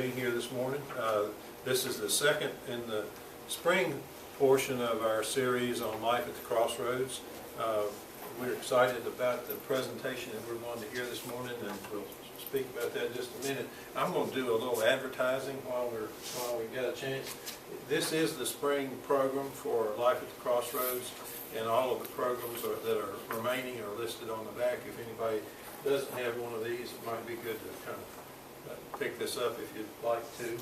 being here this morning. This is the second in the spring portion of our series on Life at the Crossroads. We're excited about the presentation that we're going to hear this morning, and we'll speak about that in just a minute. I'm going to do a little advertising while we get a chance. This is the spring program for Life at the Crossroads, and all of the programs that are remaining are listed on the back. If anybody doesn't have one of these, it might be good to kind of pick this up if you'd like to.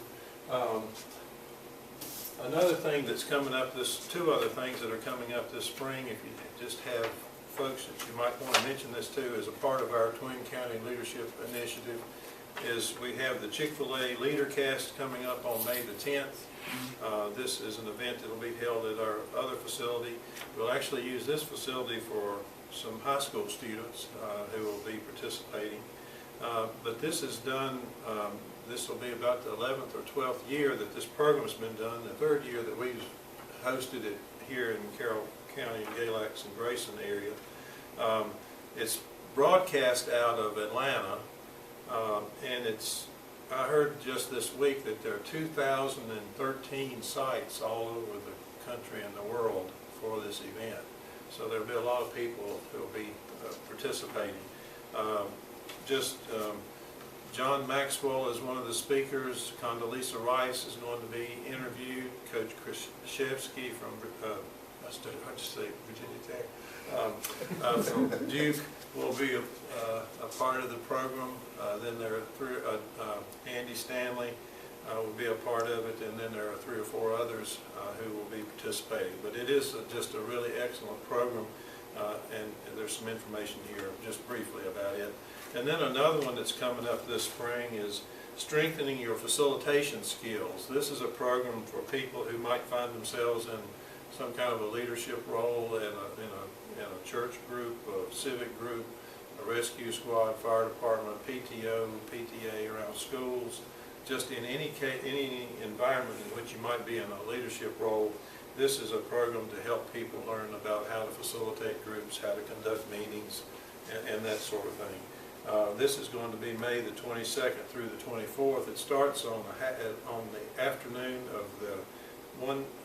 Another thing that's coming up, two other things that are coming up this spring, if you just have folks that you might want to mention this to as a part of our Twin County Leadership Initiative, is we have the Chick-fil-A Leader Cast coming up on May the 10th. This is an event that will be held at our other facility. We'll actually use this facility for some high school students who will be participating. But this is done, this will be about the 11th or 12th year that this program has been done, the third year that we've hosted it here in Carroll County, Galax and Grayson area. It's broadcast out of Atlanta, and I heard just this week that there are 2,013 sites all over the country and the world for this event. So there'll be a lot of people who will be participating. John Maxwell is one of the speakers. Condoleezza Rice is going to be interviewed. Coach Krzyzewski from I just say Virginia Tech from Duke will be a part of the program. Then there are Andy Stanley will be a part of it, and then there are 3 or 4 others who will be participating. But it is just a really excellent program, and there's some information here just briefly about it. And then another one that's coming up this spring is strengthening your facilitation skills. This is a program for people who might find themselves in some kind of a leadership role in a church group, a civic group, a rescue squad, fire department, PTO, PTA around schools, just in any environment in which you might be in a leadership role. This is a program to help people learn about how to facilitate groups, how to conduct meetings, and that sort of thing. This is going to be May the 22nd through the 24th. It starts on the afternoon of the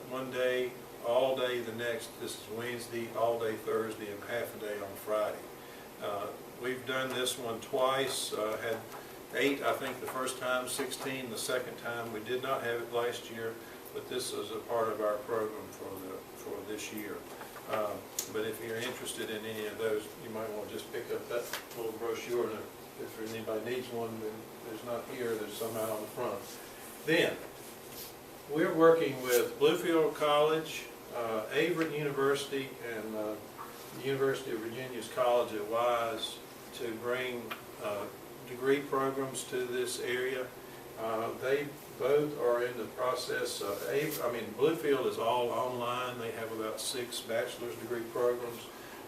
one day, all day the next. This is Wednesday, all day Thursday, and half a day on Friday. We've done this one twice. Had 8, I think, the first time, 16 the second time. We did not have it last year, but this is a part of our program for this year. But if you're interested in any of those, you might want to just pick up that little brochure, and if anybody needs one, then there's not here, there's some out on the front. Then, we're working with Bluefield College, Airy University, and the University of Virginia's College at Wise to bring degree programs to this area. They both are in the process of, Bluefield is all online. They have about 6 bachelor's degree programs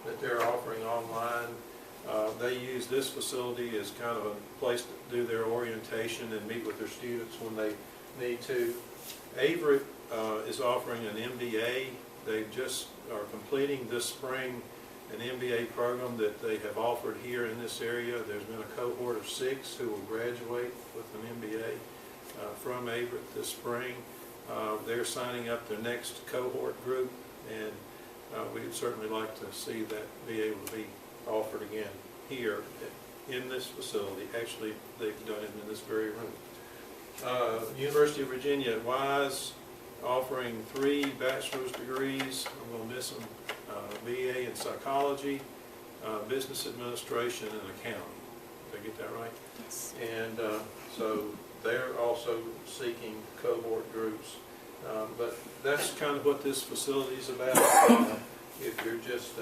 that they're offering online. They use this facility as kind of a place to do their orientation and meet with their students when they need to. Airy is offering an MBA. They just are completing this spring an MBA program that they have offered here in this area. There's been a cohort of 6 who will graduate with an MBA from Airy this spring. They're signing up their next cohort group, and we'd certainly like to see that be able to be offered again here in this facility. Actually, they've done it in this very room. University of Virginia at Wise offering 3 bachelor's degrees. I'm going to miss them. BA in psychology, business administration, and accounting. Did I get that right? Yes. And so they're also seeking cohort groups. But that's kind of what this facility is about. If you're just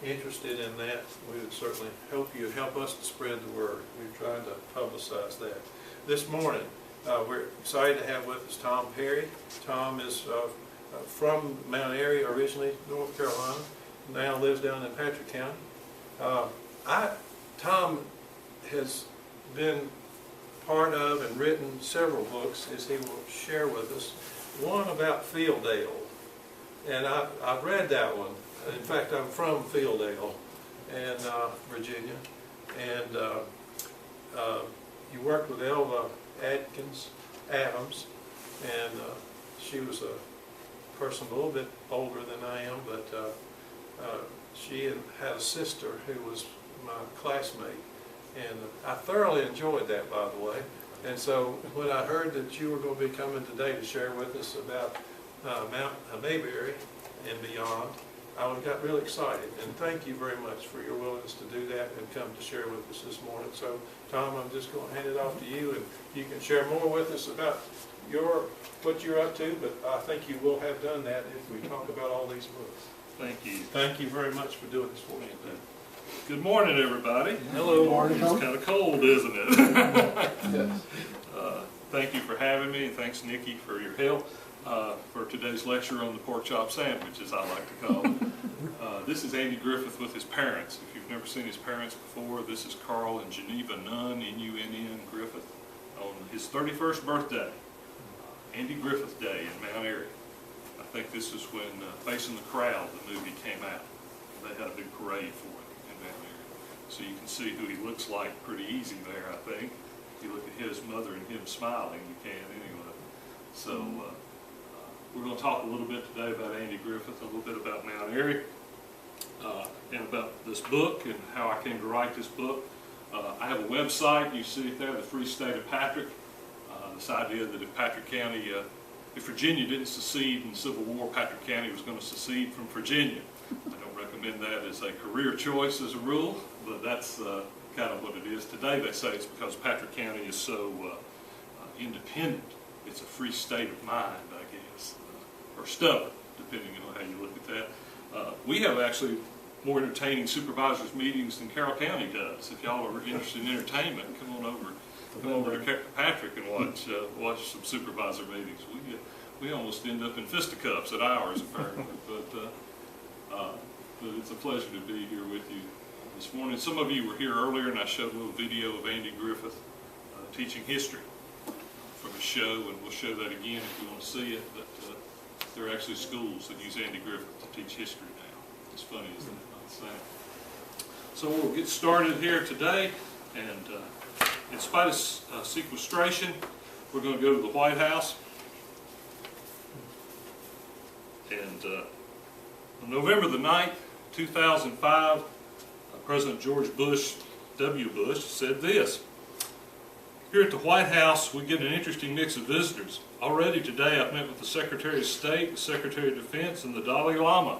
interested in that, we would certainly help us to spread the word. We've tried to publicize that. This morning, we're excited to have with us Tom Perry. Tom is from Mount Airy, originally North Carolina, now lives down in Patrick County. Tom has been part of and written several books, as he will share with us. One about Fieldale, and I've read that one. In fact, I'm from Fieldale, and Virginia, and you worked with Elva Adams, and she was a person a little bit older than I am, but she had a sister who was my classmate, and I thoroughly enjoyed that, by the way. And so when I heard that you were going to be coming today to share with us about Mount Mayberry and beyond, I got really excited. And thank you very much for your willingness to do that and come to share with us this morning. So, Tom, I'm just going to hand it off to you, and you can share more with us about what you're up to, but I think you will have done that if we talk about all these books. Thank you. Thank you very much for doing this for me. Good morning, everybody. Hello. Morning. It's kind of cold, isn't it? Yes. Thank you for having me, and thanks, Nikki, for your help for today's lecture on the pork chop sandwich, as I like to call it. This is Andy Griffith with his parents. If you've never seen his parents before, this is Carl and Geneva Nunn, N-U-N-N, Griffith, on his 31st birthday, Andy Griffith Day in Mount Airy. I think this was when Facing the Crowd, the movie, came out. They had a big parade for it in Mount Airy. So you can see who he looks like pretty easy there, I think. If you look at his mother and him smiling, you can anyway. So we're going to talk a little bit today about Andy Griffith, a little bit about Mount Airy, and about this book and how I came to write this book. I have a website, you see it there, the Free State of Patrick. This idea that if Patrick County, if Virginia didn't secede in the Civil War, Patrick County was going to secede from Virginia. I don't recommend that as a career choice as a rule, but that's kind of what it is. Today they say it's because Patrick County is so independent. It's a free state of mind, I guess, or stubborn, depending on how you look at that. We have actually more entertaining supervisors meetings than Carroll County does. If y'all are interested in entertainment, come over to Patrick and watch some supervisor meetings. We almost end up in fisticuffs at ours, apparently, but it's a pleasure to be here with you this morning. Some of you were here earlier, and I showed a little video of Andy Griffith teaching history from his show, and we'll show that again if you want to see it. But there are actually schools that use Andy Griffith to teach history now. It's funny, isn't it? Not saying. So we'll get started here today, and in spite of sequestration, we're going to go to the White House. And on November the 9th, 2005, President George W. Bush said this: "Here at the White House, we get an interesting mix of visitors. Already today, I've met with the Secretary of State, the Secretary of Defense, and the Dalai Lama,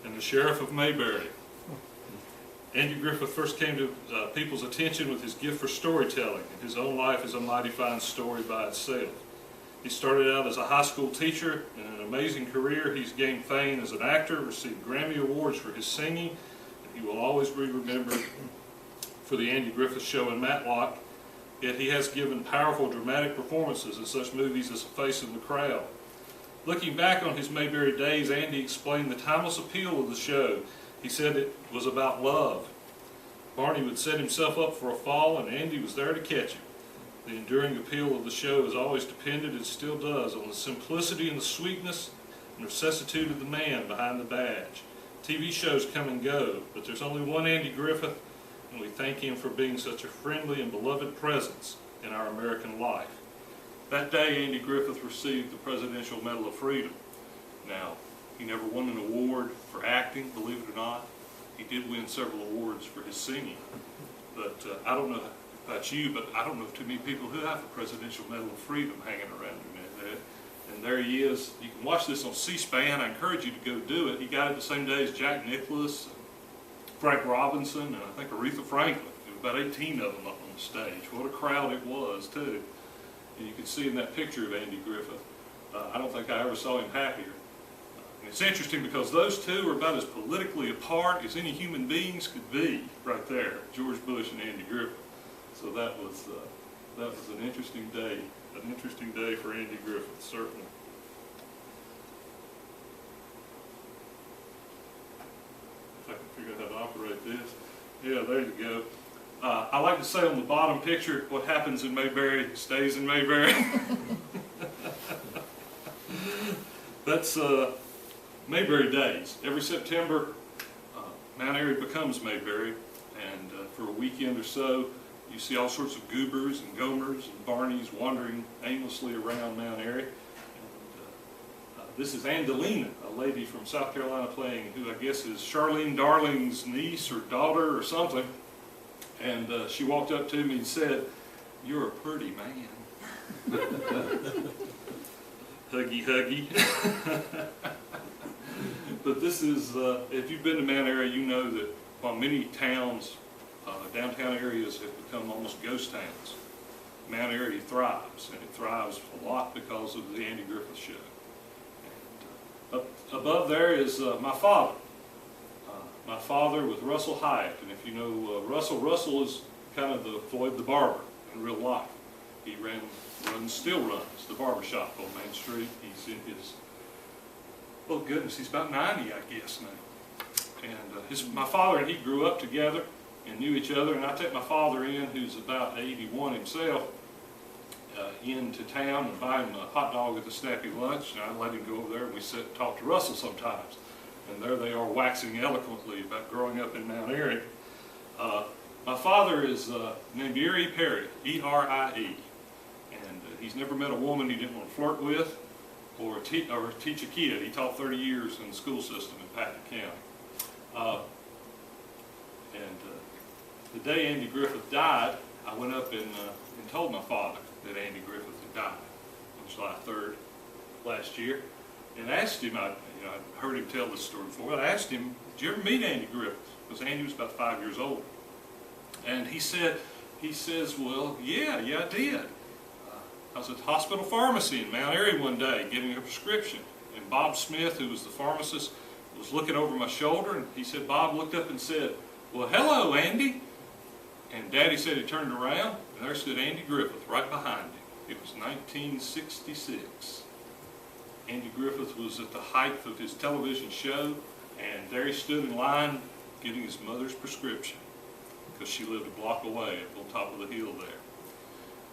and the Sheriff of Mayberry." Andy Griffith first came to people's attention with his gift for storytelling, and his own life is a mighty fine story by itself. He started out as a high school teacher, and in an amazing career he's gained fame as an actor, received Grammy Awards for his singing, and he will always be remembered for the Andy Griffith Show in Matlock, yet he has given powerful dramatic performances in such movies as Facing the Crowd. Looking back on his Mayberry days, Andy explained the timeless appeal of the show. He said it was about love. Barney would set himself up for a fall, and Andy was there to catch him. The enduring appeal of the show has always depended, and still does, on the simplicity and the sweetness and vicissitude of the man behind the badge. TV shows come and go, but there's only one Andy Griffith, and we thank him for being such a friendly and beloved presence in our American life. That day, Andy Griffith received the Presidential Medal of Freedom. Now, he never won an award for acting, believe it or not. He did win several awards for his singing. But I don't know about you, but I don't know too many people who have a Presidential Medal of Freedom hanging around their neck. And there he is. You can watch this on C-SPAN. I encourage you to go do it. He got it the same day as Jack Nicklaus, Frank Robinson, and I think Aretha Franklin. There were about 18 of them up on the stage. What a crowd it was, too. And you can see in that picture of Andy Griffith, I don't think I ever saw him happier. And it's interesting because those two are about as politically apart as any human beings could be right there, George Bush and Andy Griffith. So that was an interesting day for Andy Griffith, certainly. If I can figure out how to operate this. Yeah, there you go. I like to say on the bottom picture, what happens in Mayberry stays in Mayberry. That's Mayberry Days. Every September, Mount Airy becomes Mayberry, and for a weekend or so, you see all sorts of goobers and gomers and Barneys wandering aimlessly around Mount Airy. This is Angelina, a lady from South Carolina playing, who I guess is Charlene Darling's niece or daughter or something. And she walked up to me and said, "You're a pretty man." Huggy, huggy. But this is, if you've been to Mount Airy, you know that while many towns, downtown areas have become almost ghost towns, Mount Airy thrives, and it thrives a lot because of the Andy Griffith Show. Up above there is my father. My father with Russell Hyatt, and if you know Russell is kind of the Floyd the Barber in real life. He still runs the barber shop on Main Street. He's in his, oh goodness, he's about 90, I guess now. And my father and he grew up together and knew each other. And I take my father in, who's about 81 himself, into town and buy him a hot dog at the Snappy Lunch, and I let him go over there and we sit and talk to Russell sometimes. And there they are waxing eloquently about growing up in Mount Airy. My father is named Airy Perry, E-R-I-E, and he's never met a woman he didn't want to flirt with or teach a kid. He taught 30 years in the school system in Patton County. The day Andy Griffith died, I went up and told my father that Andy Griffith had died on July 3rd last year, and asked him, I'd heard him tell this story before, but I asked him, "Did you ever meet Andy Griffith?" Because Andy was about 5 years old. And he says, "Well, yeah, I did. I was at the hospital pharmacy in Mount Airy one day getting a prescription, and Bob Smith, who was the pharmacist, was looking over my shoulder, and he said, Bob looked up and said, 'Well, hello, Andy.' And Daddy said he turned around, and there stood Andy Griffith right behind him. It was 1966. Andy Griffith was at the height of his television show, and there he stood in line getting his mother's prescription, because she lived a block away up on top of the hill there.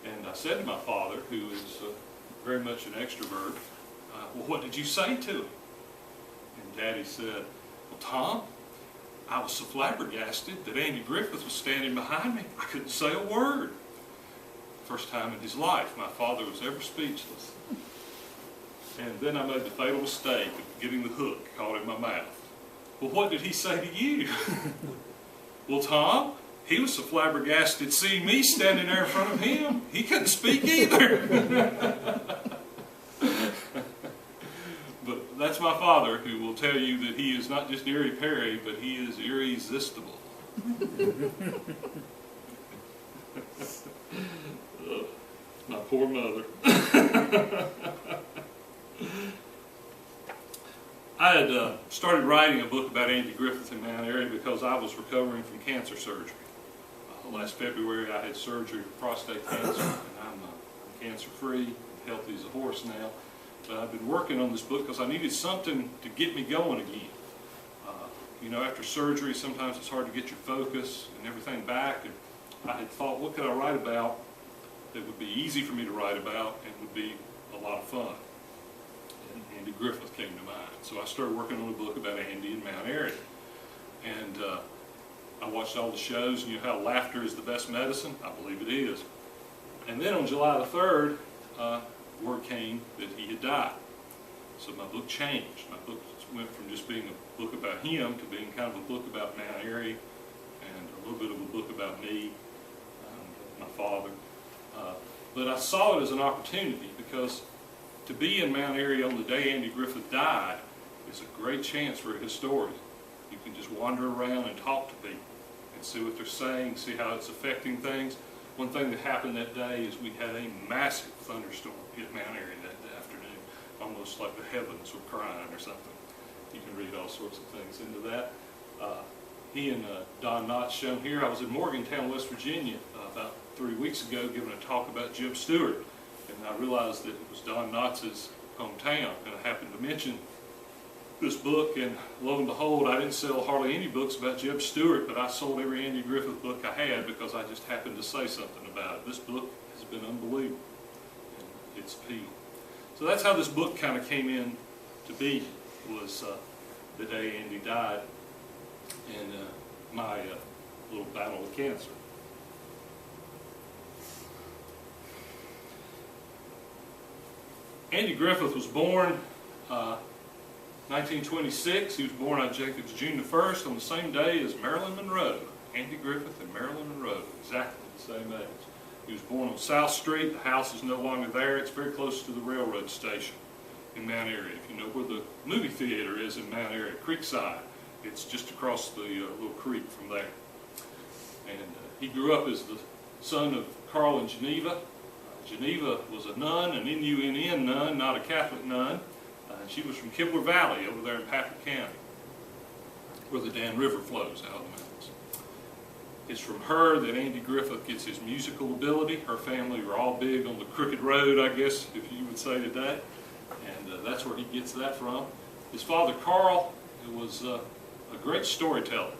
And I said to my father, who is very much an extrovert, "Well, what did you say to him?" And Daddy said, "Well, Tom, I was so flabbergasted that Andy Griffith was standing behind me, I couldn't say a word." First time in his life my father was ever speechless. And then I made the fatal mistake of getting the hook caught in my mouth. "Well, what did he say to you?" "Well, Tom, he was so flabbergasted seeing me standing there in front of him, he couldn't speak either." But that's my father, who will tell you that he is not just Airy Perry, but he is irresistible. My poor mother. I had started writing a book about Andy Griffith in Mount Airy because I was recovering from cancer surgery. Last February I had surgery for prostate cancer, and I'm cancer-free, healthy as a horse now. But I've been working on this book because I needed something to get me going again. After surgery, sometimes it's hard to get your focus and everything back. And I had thought, what could I write about that would be easy for me to write about and would be a lot of fun? And Andy Griffith came to mind. So I started working on a book about Andy in Mount Airy. And I watched all the shows, and how laughter is the best medicine. I believe it is. And then on July the 3rd, word came that he had died. So my book changed. My book went from just being a book about him to being kind of a book about Mount Airy and a little bit of a book about me and my father. But I saw it as an opportunity, because to be in Mount Airy on the day Andy Griffith died is a great chance for a historian. You can just wander around and talk to people and see what they're saying, see how it's affecting things. One thing that happened that day is we had a massive thunderstorm hit Mount Airy that afternoon, almost like the heavens were crying or something. You can read all sorts of things into that. He and Don Knotts shown here. I was in Morgantown, West Virginia about 3 weeks ago giving a talk about Jeb Stuart, and I realized that it was Don Knotts' hometown, and I happened to mention this book, and lo and behold, I didn't sell hardly any books about Jeb Stuart, but I sold every Andy Griffith book I had because I just happened to say something about it. This book has been unbelievable in its appeal. So that's how this book kind of came in to be, was the day Andy died, and my little battle with cancer. Andy Griffith was born 1926. He was born, I think it was June the 1st, on the same day as Marilyn Monroe. Andy Griffith and Marilyn Monroe, exactly the same age. He was born on South Street. The house is no longer there. It's very close to the railroad station in Mount Airy. If you know where the movie theater is in Mount Airy, Creekside, it's just across the little creek from there. And he grew up as the son of Carl and Geneva. Geneva was a nun, an N-U-N-N nun, not a Catholic nun. She was from Kibler Valley over there in Patrick County, where the Dan River flows out of the mountains. It's from her that Andy Griffith gets his musical ability. Her family were all big on the crooked road, I guess, if you would say today. And that's where he gets that from. His father, Carl, was a great storyteller.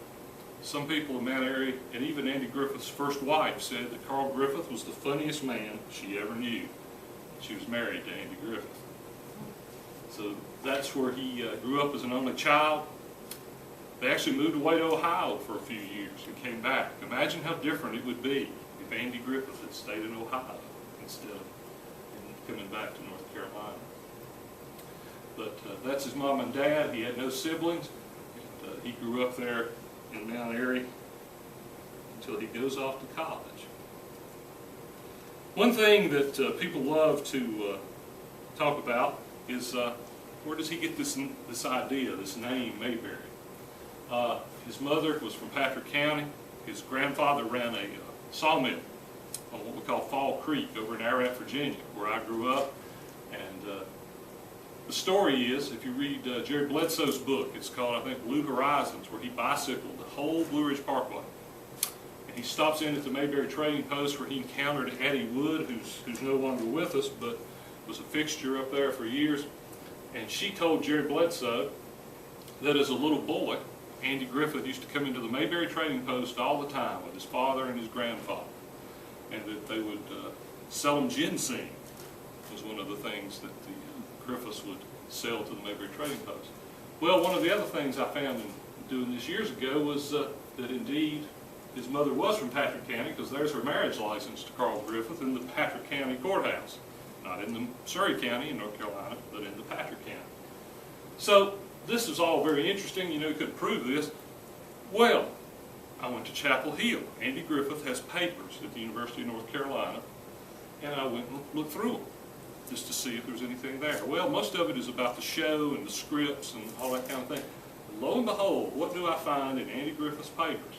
Some people in Mount Airy, and even Andy Griffith's first wife, said that Carl Griffith was the funniest man she ever knew. She was married to Andy Griffith. So that's where he grew up as an only child. They actually moved away to Ohio for a few years and came back. Imagine how different it would be if Andy Griffith had stayed in Ohio instead of coming back to North Carolina. But that's his mom and dad. He had no siblings. And, he grew up there in Mount Airy until he goes off to college. One thing that people love to talk about is where does he get this idea, this name, Mayberry? His mother was from Patrick County. His grandfather ran a sawmill on what we call Fall Creek over in Ararat, Virginia, where I grew up. And the story is, if you read Jerry Bledsoe's book, it's called, I think, Blue Horizons, where he bicycled the whole Blue Ridge Parkway. And he stops in at the Mayberry Trading Post where he encountered Addie Wood, who's no longer with us, but was a fixture up there for years. And she told Jerry Bledsoe that as a little boy, Andy Griffith used to come into the Mayberry Trading Post all the time with his father and his grandfather, and that they would sell him ginseng, was one of the things that the Griffiths would sell to the Mayberry Trading Post. Well, one of the other things I found in doing this years ago was that indeed his mother was from Patrick County, because there's her marriage license to Carl Griffith in the Patrick County courthouse. Not in the Surrey County in North Carolina, but in the Patrick County. So this is all very interesting. You know, you could prove this. Well, I went to Chapel Hill. Andy Griffith has papers at the University of North Carolina, and I went and looked through them just to see if there was anything there. Well, most of it is about the show and the scripts and all that kind of thing. Lo and behold, what do I find in Andy Griffith's papers?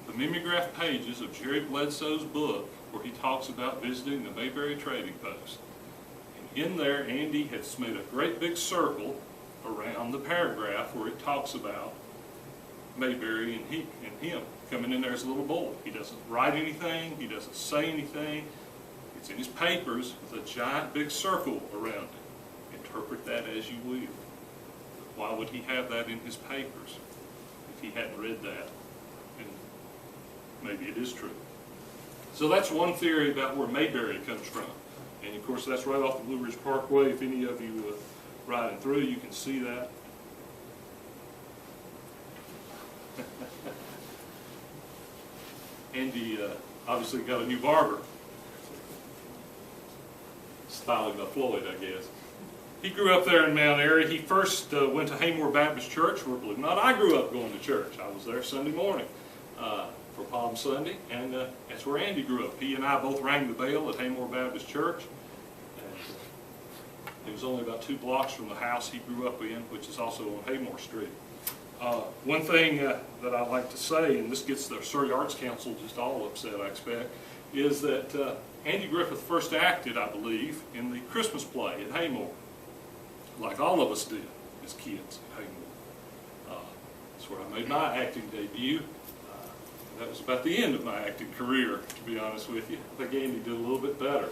The mimeograph pages of Jerry Bledsoe's book, where he talks about visiting the Mayberry Trading Post. And in there, Andy has made a great big circle around the paragraph where it talks about Mayberry and him coming in there as a little boy. He doesn't write anything, he doesn't say anything. It's in his papers with a giant big circle around it. Interpret that as you will. But why would he have that in his papers if he hadn't read that? And maybe it is true. So that's one theory about where Mayberry comes from. And of course that's right off the Blue Ridge Parkway. If any of you riding through, you can see that. Andy obviously got a new barber. Styling by Floyd, I guess. He grew up there in Mount Airy. He first went to Haymore Baptist Church, where, believe it or not, I grew up going to church. I was there Sunday morning for Palm Sunday, and that's where Andy grew up. He and I both rang the bell at Haymore Baptist Church. And it was only about 2 blocks from the house he grew up in, which is also on Haymore Street. One thing that I like to say, and this gets the Surrey Arts Council just all upset, I expect, is that Andy Griffith first acted, I believe, in the Christmas play at Haymore, like all of us did as kids at Haymore. That's where I made my acting debut. That was about the end of my acting career, to be honest with you. I think Andy did a little bit better.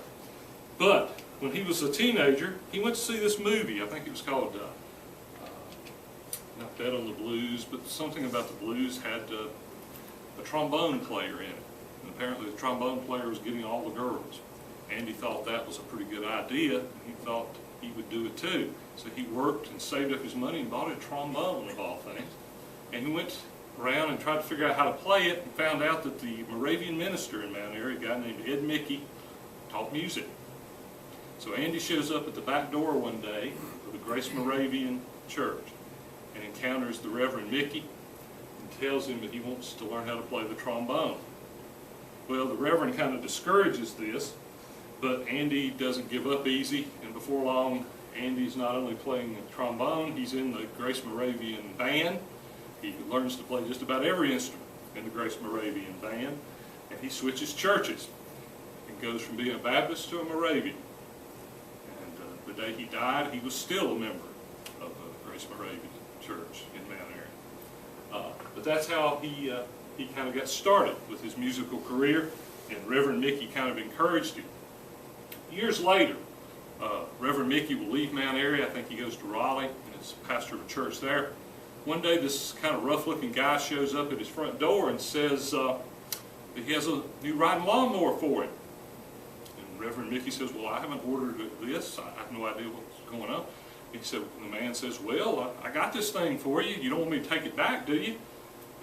But when he was a teenager, he went to see this movie. I think it was called not Dead on the Blues, but something about the blues had a trombone player in it. And apparently the trombone player was getting all the girls. Andy thought that was a pretty good idea, and he thought he would do it too. So he worked and saved up his money and bought a trombone, of all things. And he went around and tried to figure out how to play it, and found out that the Moravian minister in Mount Airy, a guy named Ed Mickey, taught music. So Andy shows up at the back door one day of the Grace Moravian Church and encounters the Reverend Mickey and tells him that he wants to learn how to play the trombone. Well, the Reverend kind of discourages this, but Andy doesn't give up easy, and before long, Andy's not only playing the trombone, he's in the Grace Moravian band. He learns to play just about every instrument in the Grace Moravian band, and he switches churches and goes from being a Baptist to a Moravian. And the day he died, he was still a member of the Grace Moravian Church in Mount Airy. But that's how he kind of got started with his musical career, and Reverend Mickey kind of encouraged him. Years later, Reverend Mickey will leave Mount Airy. I think he goes to Raleigh and is pastor of a church there. One day this kind of rough-looking guy shows up at his front door and says that he has a new riding lawnmower for him. And Reverend Mickey says, well, I haven't ordered this. I have no idea what's going on. He said, the man says, well, I got this thing for you. You don't want me to take it back, do you?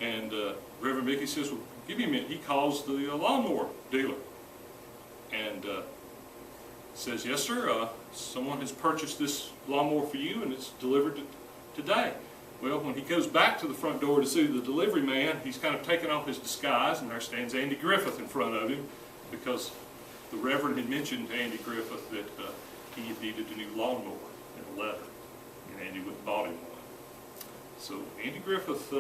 And Reverend Mickey says, well, give me a minute. He calls the lawnmower dealer and says, yes, sir, someone has purchased this lawnmower for you and it's delivered today. Well, when he goes back to the front door to see the delivery man, he's kind of taken off his disguise, and there stands Andy Griffith in front of him, because the Reverend had mentioned to Andy Griffith that he had needed a new lawnmower in a letter, and Andy went and bought him one. So Andy Griffith,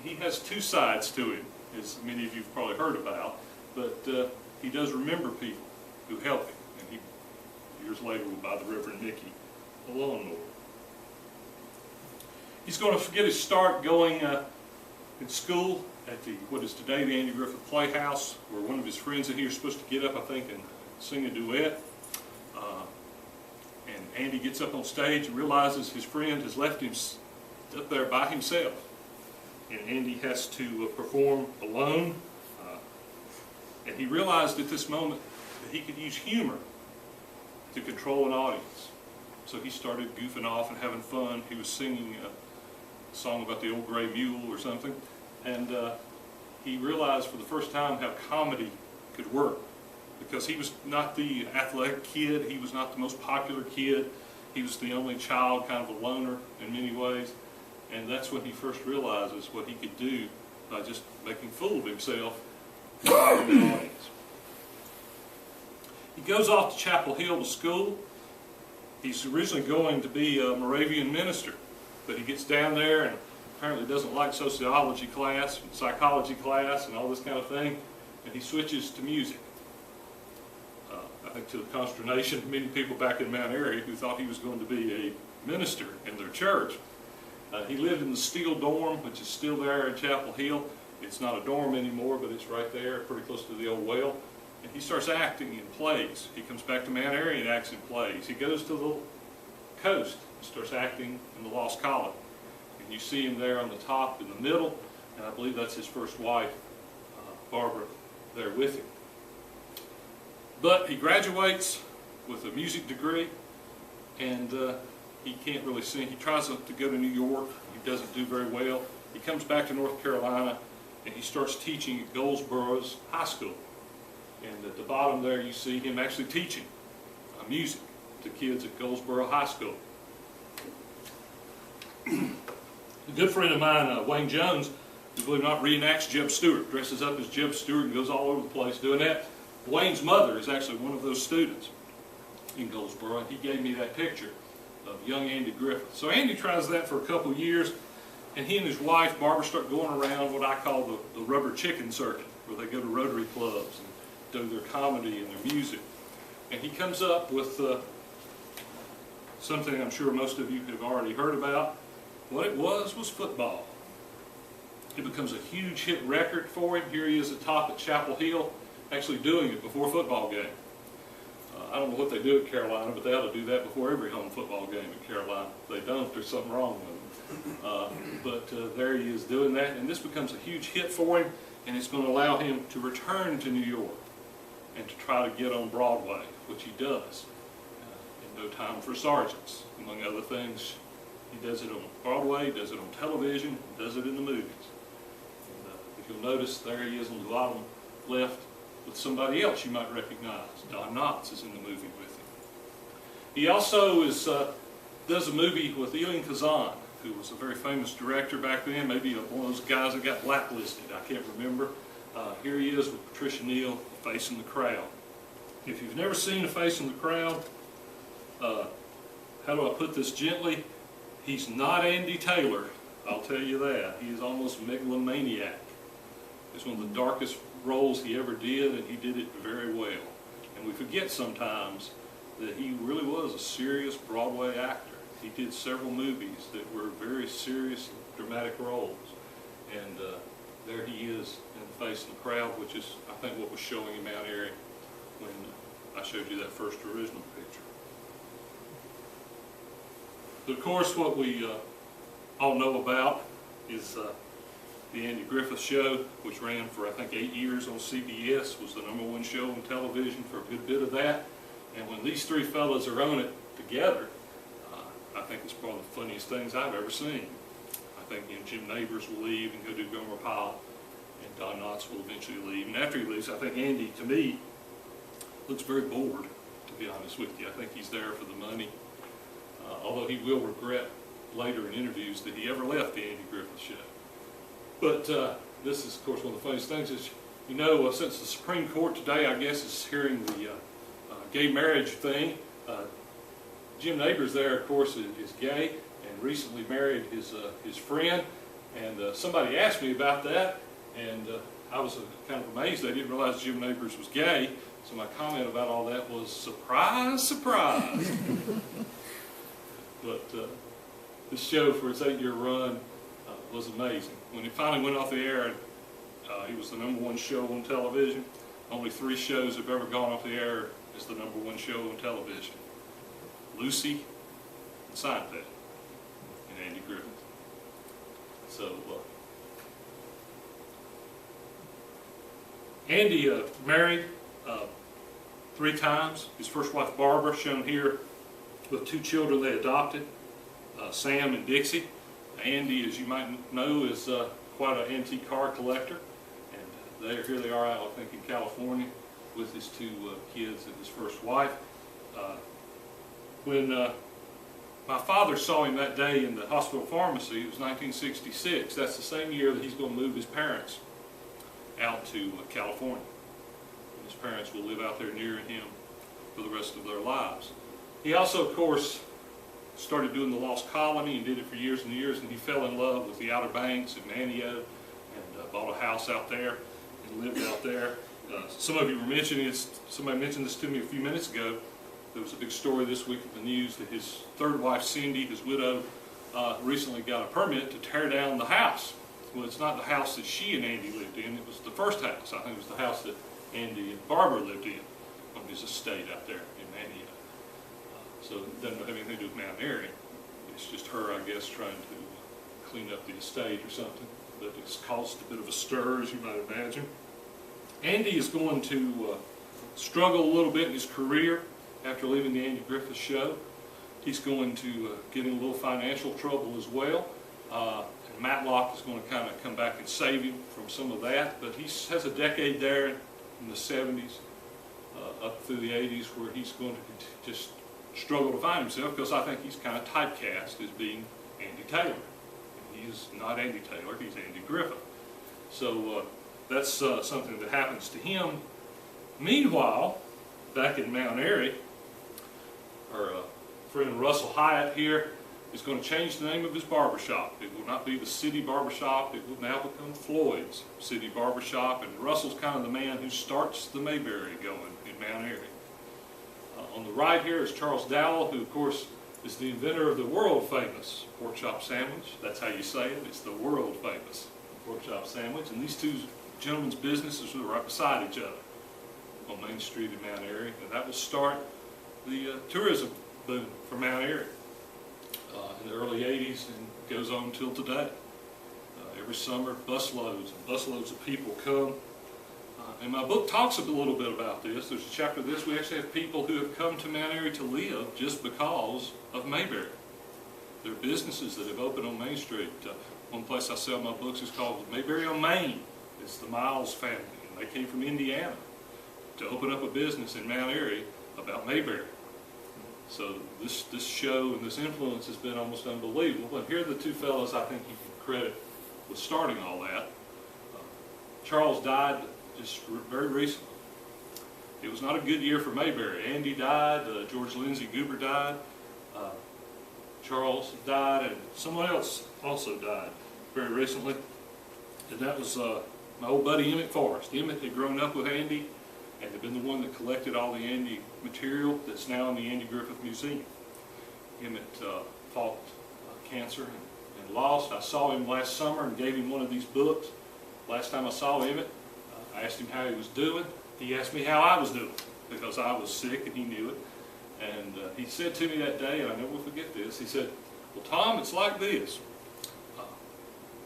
he has two sides to him, as many of you have probably heard about, but he does remember people who help him, and he, years later, will buy the Reverend Mickey a lawnmower. He's going to get his start going in school at what is today the Andy Griffith Playhouse, where one of his friends in here is supposed to get up, I think, and sing a duet. And Andy gets up on stage and realizes his friend has left him up there by himself. And Andy has to perform alone. And he realized at this moment that he could use humor to control an audience. So he started goofing off and having fun. He was singing a song about the old gray mule or something, and he realized for the first time how comedy could work, because he was not the athletic kid, he was not the most popular kid, he was the only child, kind of a loner in many ways, and that's when he first realizes what he could do by just making a fool of himself in the audience. He goes off to Chapel Hill to school. He's originally going to be a Moravian minister, but he gets down there and apparently doesn't like sociology class and psychology class and all this kind of thing, and he switches to music. I think to the consternation of many people back in Mount Airy who thought he was going to be a minister in their church. He lived in the Steel Dorm, which is still there in Chapel Hill. It's not a dorm anymore, but it's right there, pretty close to the old well. And he starts acting in plays. He comes back to Mount Airy and acts in plays. He goes to the coast and starts acting in the Lost Colony. And you see him there on the top in the middle, and I believe that's his first wife, Barbara, there with him. But he graduates with a music degree, and he can't really sing. He tries to go to New York. He doesn't do very well. He comes back to North Carolina, and he starts teaching at Goldsboro's High School. And at the bottom there you see him actually teaching music to kids at Goldsboro High School. A good friend of mine, Wayne Jones, you believe it or not, reenacts Jeb Stewart, dresses up as Jeb Stewart and goes all over the place doing that. Wayne's mother is actually one of those students in Goldsboro, and he gave me that picture of young Andy Griffith. So Andy tries that for a couple of years, and he and his wife, Barbara, start going around what I call the rubber chicken circuit, where they go to Rotary clubs and do their comedy and their music. And he comes up with something I'm sure most of you have already heard about. What it was football. It becomes a huge hit record for him. Here he is atop at Chapel Hill, actually doing it before a football game. I don't know what they do at Carolina, but they ought to do that before every home football game at Carolina. If they don't, there's something wrong with them. But there he is doing that, and this becomes a huge hit for him, and it's going to allow him to return to New York and to try to get on Broadway, which he does in No Time for Sergeants, among other things. He does it on Broadway, does it on television, does it in the movies. And if you'll notice, there he is on the bottom left with somebody else you might recognize. Don Knotts is in the movie with him. He also does a movie with Elia Kazan, who was a very famous director back then, maybe one of those guys that got blacklisted, I can't remember. Here he is with Patricia Neal, Facing the Crowd. If you've never seen A Face in the Crowd, how do I put this gently? He's not Andy Taylor, I'll tell you that. He is almost megalomaniac. It's one of the darkest roles he ever did, and he did it very well. And we forget sometimes that he really was a serious Broadway actor. He did several movies that were very serious, dramatic roles. And there he is in Facing the Crowd, which is, I think, what was showing in Mount Airy when I showed you that first original picture. But of course, what we all know about is the Andy Griffith Show, which ran for, I think, 8 years on CBS, was the #1 show on television for a good bit of that. And when these three fellas are on it together, I think it's probably the funniest things I've ever seen. I think Jim Nabors will leave and go do Gomer Pyle, and Don Knotts will eventually leave. And after he leaves, I think Andy, to me, looks very bored, to be honest with you. I think he's there for the money, although he will regret later in interviews that he ever left the Andy Griffith Show. But this is, of course, one of the funniest things is, you know, since the Supreme Court today, I guess, is hearing the gay marriage thing, Jim Nabors there, of course, is gay and recently married his friend. And somebody asked me about that, and I was kind of amazed. I didn't realize Jim Nabors was gay. So my comment about all that was, surprise, surprise. But this show, for its 8-year run, was amazing. When it finally went off the air, it was the #1 show on television. Only 3 shows have ever gone off the air as the #1 show on television: Lucy, and Seinfeld, and Andy Griffith. So Andy married 3 times. His first wife, Barbara, shown here with 2 children they adopted, Sam and Dixie. Andy, as you might know, is quite an antique car collector, and here they are out, I think, in California with his 2 kids and his first wife. When my father saw him that day in the hospital pharmacy, it was 1966. That's the same year that he's going to move his parents out to California. And his parents will live out there near him for the rest of their lives. He also, of course, started doing the Lost Colony and did it for years and years, and he fell in love with the Outer Banks and Manio, and bought a house out there and lived out there. Some of you were mentioning it. Somebody mentioned this to me a few minutes ago. There was a big story this week in the news that his 3rd wife, Cindy, his widow, recently got a permit to tear down the house. Well, it's not the house that she and Andy lived in. It was the first house. I think it was the house that Andy and Barbara lived in on his estate out there in Manio. So it doesn't have anything to do with Mount Airy. It's just her, I guess, trying to clean up the estate or something. But it's caused a bit of a stir, as you might imagine. Andy is going to struggle a little bit in his career after leaving the Andy Griffith Show. He's going to get in a little financial trouble as well. And Matlock is going to kind of come back and save him from some of that. But he has a decade there in the 70s up through the 80s where he's going to just struggle to find himself, because I think he's kind of typecast as being Andy Taylor. He's not Andy Taylor, he's Andy Griffith. So that's something that happens to him. Meanwhile, back in Mount Airy, our friend Russell Hyatt here is going to change the name of his barbershop. It will not be the City Barbershop, it will now become Floyd's City Barbershop, and Russell's kind of the man who starts the Mayberry going in Mount Airy. On the right here is Charles Dowell, who, of course, is the inventor of the world-famous pork chop sandwich. That's how you say it. It's the world-famous pork chop sandwich. And these 2 gentlemen's businesses are right beside each other on Main Street in Mount Airy. And that will start the tourism boom for Mount Airy in the early 80s and goes on till today. Every summer, busloads and busloads of people come. And my book talks a little bit about this. There's a chapter of this. We actually have people who have come to Mount Airy to live just because of Mayberry. There are businesses that have opened on Main Street. One place I sell my books is called Mayberry on Main. It's the Miles family, and they came from Indiana to open up a business in Mount Airy about Mayberry. So this show and this influence has been almost unbelievable. But here are the two fellows I think you can credit with starting all that. Charles died just very recently. It was not a good year for Mayberry. Andy died, George Lindsay Goober died, Charles died, and someone else also died very recently. And that was my old buddy Emmett Forrest. Emmett had grown up with Andy and had been the one that collected all the Andy material that's now in the Andy Griffith Museum. Emmett fought cancer and lost. I saw him last summer and gave him one of these books. Last time I saw Emmett, I asked him how he was doing. He asked me how I was doing because I was sick and he knew it. And he said to me that day, and I never will forget this, he said, "Well, Tom, it's like this.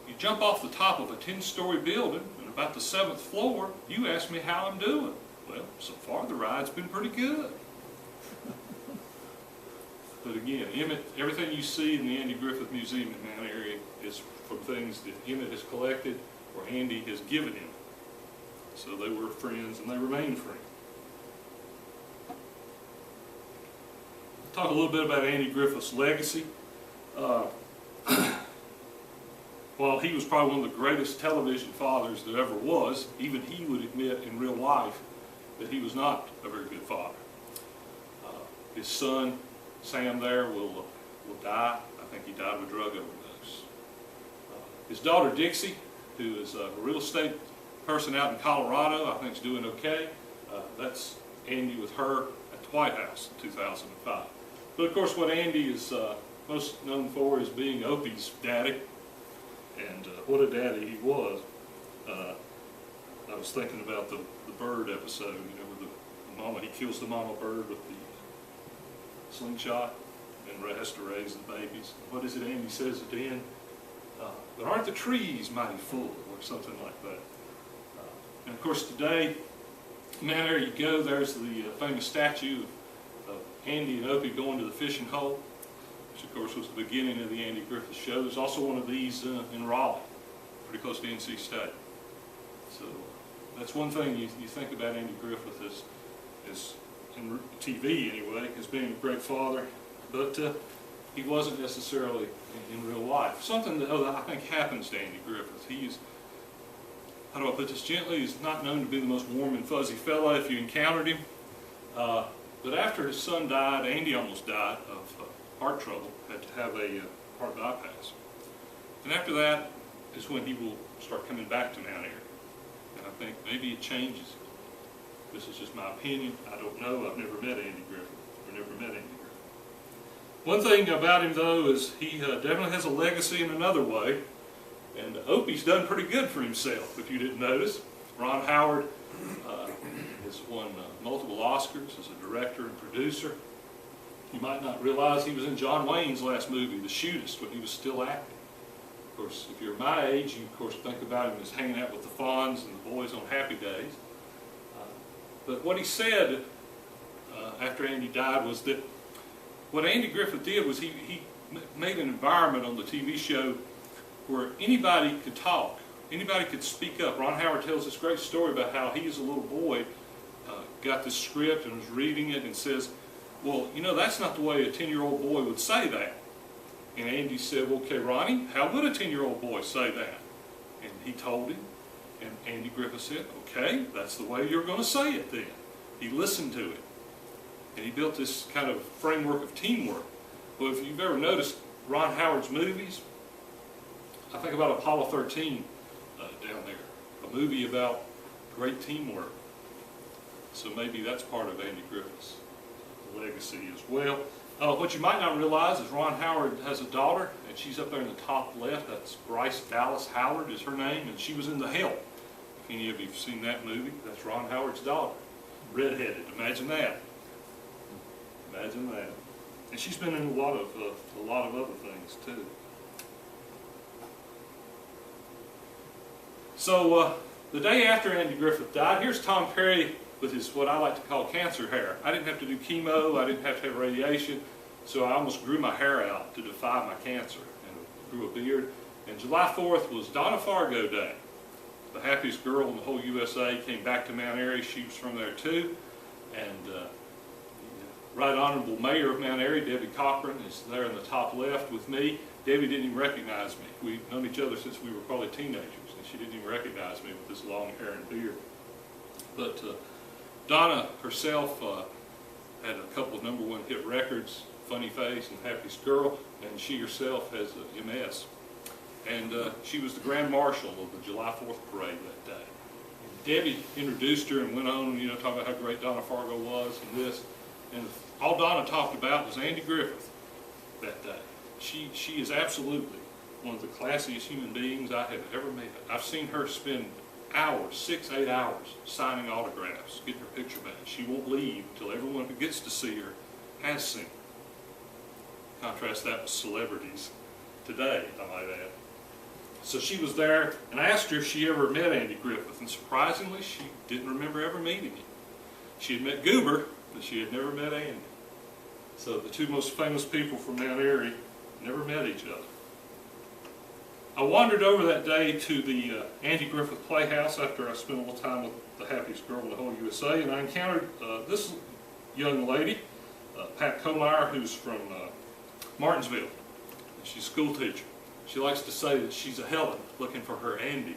You jump off the top of a 10-story building, and about the 7th floor, you ask me how I'm doing. Well, so far the ride's been pretty good." But again, Emmett, everything you see in the Andy Griffith Museum in Mount Airy is from things that Emmett has collected or Andy has given him. So they were friends and they remain friends. Talk a little bit about Andy Griffith's legacy. While he was probably one of the greatest television fathers there ever was, even he would admit in real life that he was not a very good father. His son, Sam there, will die. I think he died of a drug overdose. His daughter, Dixie, who is a real estate person out in Colorado, I think is doing okay. That's Andy with her at the White House in 2005. But of course what Andy is most known for is being Opie's daddy. And what a daddy he was. I was thinking about the bird episode, you know, where the mama, he kills the mama bird with the slingshot and has to raise the babies. What is it Andy says at the end? But aren't the trees mighty full, or something like that. And of course today, man, there you go, there's the famous statue of Andy and Opie going to the fishing hole, which of course was the beginning of the Andy Griffith Show. There's also one of these in Raleigh, pretty close to NC State. So that's one thing you think about Andy Griffith as in TV anyway, as being a great father, but he wasn't necessarily in real life. Something that I think happens to Andy Griffith. He's, how do I put this gently, he's not known to be the most warm and fuzzy fellow if you encountered him. But after his son died, Andy almost died of heart trouble, had to have a heart bypass. And after that is when he will start coming back to Mount Airy. And I think maybe it changes. This is just my opinion. I don't know. I've never met Andy Griffith. One thing about him, though, is he definitely has a legacy in another way. And Opie's done pretty good for himself, if you didn't notice. Ron Howard has won multiple Oscars as a director and producer. You might not realize he was in John Wayne's last movie, The Shootist, when he was still acting. Of course, if you're my age, you of course think about him as hanging out with the Fonz and the boys on Happy Days. But what he said after Andy died was that what Andy Griffith did was he made an environment on the TV show where anybody could talk, anybody could speak up. Ron Howard tells this great story about how he as a little boy got this script and was reading it and says, "Well, you know, that's not the way a 10-year-old boy would say that." And Andy said, "Well, okay, Ronnie, how would a 10-year-old boy say that?" And he told him, and Andy Griffith said, "Okay, that's the way you're going to say it then." He listened to it. And he built this kind of framework of teamwork. Well, if you've ever noticed Ron Howard's movies, I think about Apollo 13 down there, a movie about great teamwork. So maybe that's part of Andy Griffith's legacy as well. What you might not realize is Ron Howard has a daughter, and she's up there in the top left. That's Bryce Dallas Howard is her name, and she was in The Help. If any of you have seen that movie, that's Ron Howard's daughter. Redheaded, imagine that. Imagine that. And she's been in a lot of other things too. So the day after Andy Griffith died, here's Tom Perry with his what I like to call cancer hair. I didn't have to do chemo, I didn't have to have radiation, so I almost grew my hair out to defy my cancer and grew a beard. And July 4th was Donna Fargo Day. The happiest girl in the whole USA came back to Mount Airy. She was from there too. And Right Honorable Mayor of Mount Airy, Debbie Cochran, is there in the top left with me. Debbie didn't even recognize me. We've known each other since we were probably teenagers, and she didn't even recognize me with this long hair and beard. But Donna herself had a couple of #1 hit records, Funny Face and Happiest Girl, and she herself has MS. And she was the Grand Marshal of the July 4th parade that day. And Debbie introduced her and went on, talking about how great Donna Fargo was and this. And all Donna talked about was Andy Griffith that day. She is absolutely one of the classiest human beings I have ever met. I've seen her spend hours, 6-8 hours, signing autographs, getting her picture back. She won't leave until everyone who gets to see her has seen her. Contrast that with celebrities today, I might add. So she was there, and I asked her if she ever met Andy Griffith, and surprisingly, she didn't remember ever meeting him. She had met Goober, but she had never met Andy. So the two most famous people from Mount Airy never met each other. I wandered over that day to the Andy Griffith Playhouse after I spent a little time with the happiest girl in the whole USA, and I encountered this young lady, Pat Comeyer, who's from Martinsville. She's a school teacher. She likes to say that she's a Helen looking for her Andy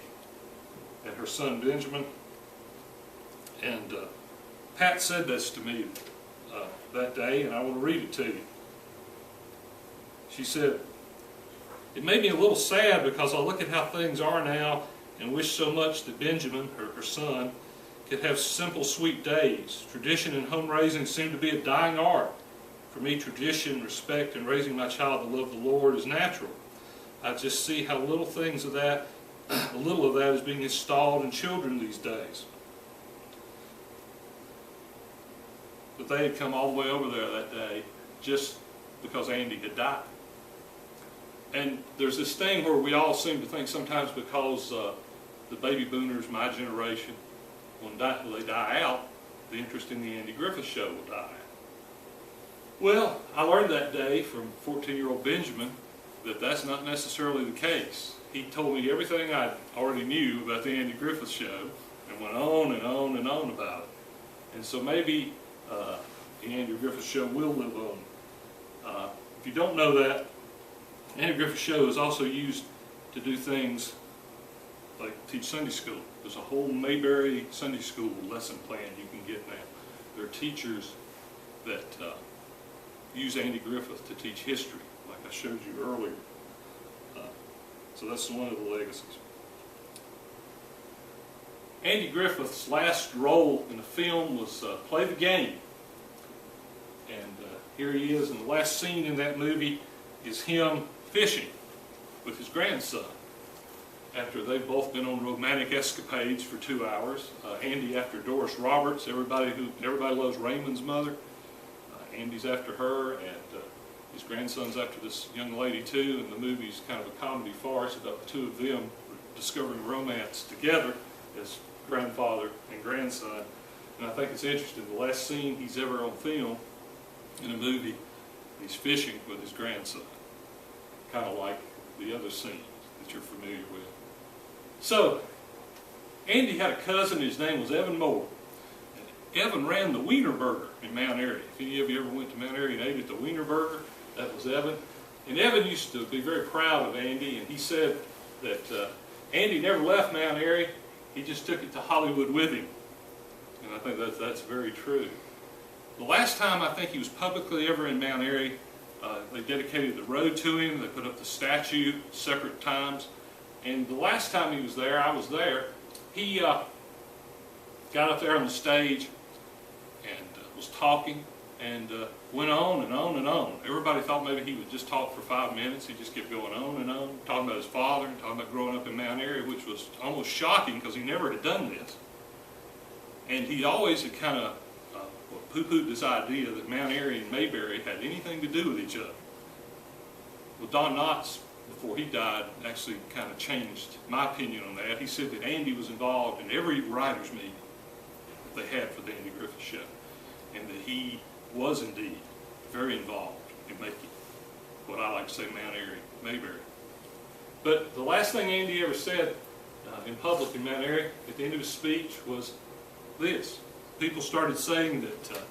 and her son Benjamin. And Pat said this to me that day, and I want to read it to you. She said, "It made me a little sad because I look at how things are now and wish so much that Benjamin, her son, could have simple, sweet days. Tradition and home raising seem to be a dying art. For me, tradition, respect, and raising my child to love the Lord is natural. I just see how little things of that, a little of that is being installed in children these days." But they had come all the way over there that day just because Andy had died. And there's this thing where we all seem to think sometimes because the baby boomers, my generation, when they die out, the interest in the Andy Griffith Show will die out. Well, I learned that day from 14-year-old Benjamin that that's not necessarily the case. He told me everything I already knew about the Andy Griffith Show and went on and on and on about it. And so maybe the Andy Griffith Show will live on. If you don't know that, the Andy Griffith Show is also used to do things like teach Sunday school. There's a whole Mayberry Sunday school lesson plan you can get now. There are teachers that use Andy Griffith to teach history, like I showed you earlier. So that's one of the legacies. Andy Griffith's last role in the film was Play the Game. And here he is, and the last scene in that movie is him fishing with his grandson after they've both been on romantic escapades for 2 hours. Andy after Doris Roberts, everybody loves Raymond's mother. Andy's after her, and his grandson's after this young lady too, and the movie's kind of a comedy farce about the two of them discovering romance together as grandfather and grandson. And I think it's interesting, the last scene he's ever on film in a movie, he's fishing with his grandson, kind of like the other scenes that you're familiar with. So, Andy had a cousin, his name was Evan Moore. And Evan ran the Wiener Burger in Mount Airy. If any of you ever went to Mount Airy and ate at the Wiener Burger, that was Evan. And Evan used to be very proud of Andy, and he said that Andy never left Mount Airy, he just took it to Hollywood with him. And I think that's very true. The last time I think he was publicly ever in Mount Airy, they dedicated the road to him, they put up the statue separate times. And the last time he was there, I was there, he got up there on the stage and was talking and went on and on and on. Everybody thought maybe he would just talk for 5 minutes. He just kept going on and on, talking about his father and talking about growing up in Mount Airy, which was almost shocking because he never had done this. And he always had kind of poo-pooed this idea that Mount Airy and Mayberry had anything to do with each other. Well, Don Knotts, before he died, actually kind of changed my opinion on that. He said that Andy was involved in every writers' meeting that they had for the Andy Griffith Show, and that he was indeed very involved in making what I like to say Mount Airy Mayberry. But the last thing Andy ever said in public in Mount Airy at the end of his speech was this. People started saying that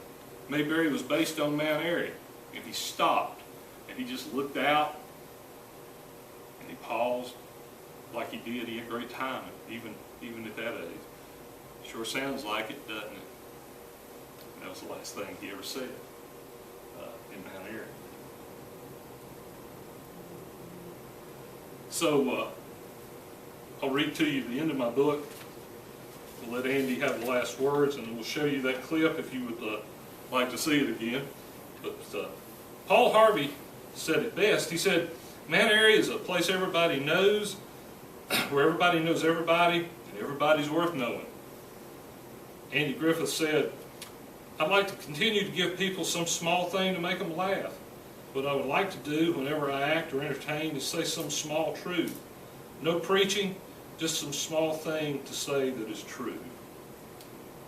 Mayberry was based on Mount Airy. And he stopped, and he just looked out, and he paused like he did. He had great timing, even at that age. Sure sounds like it, doesn't it? And that was the last thing he ever said in Mount Airy. So I'll read to you the end of my book. We'll let Andy have the last words, and we'll show you that clip if you would like to see it again. But Paul Harvey said it best. He said, Mount Airy is a place everybody knows, where everybody knows everybody, and everybody's worth knowing. Andy Griffith said, I'd like to continue to give people some small thing to make them laugh. What I would like to do whenever I act or entertain is say some small truth. No preaching, just some small thing to say that is true.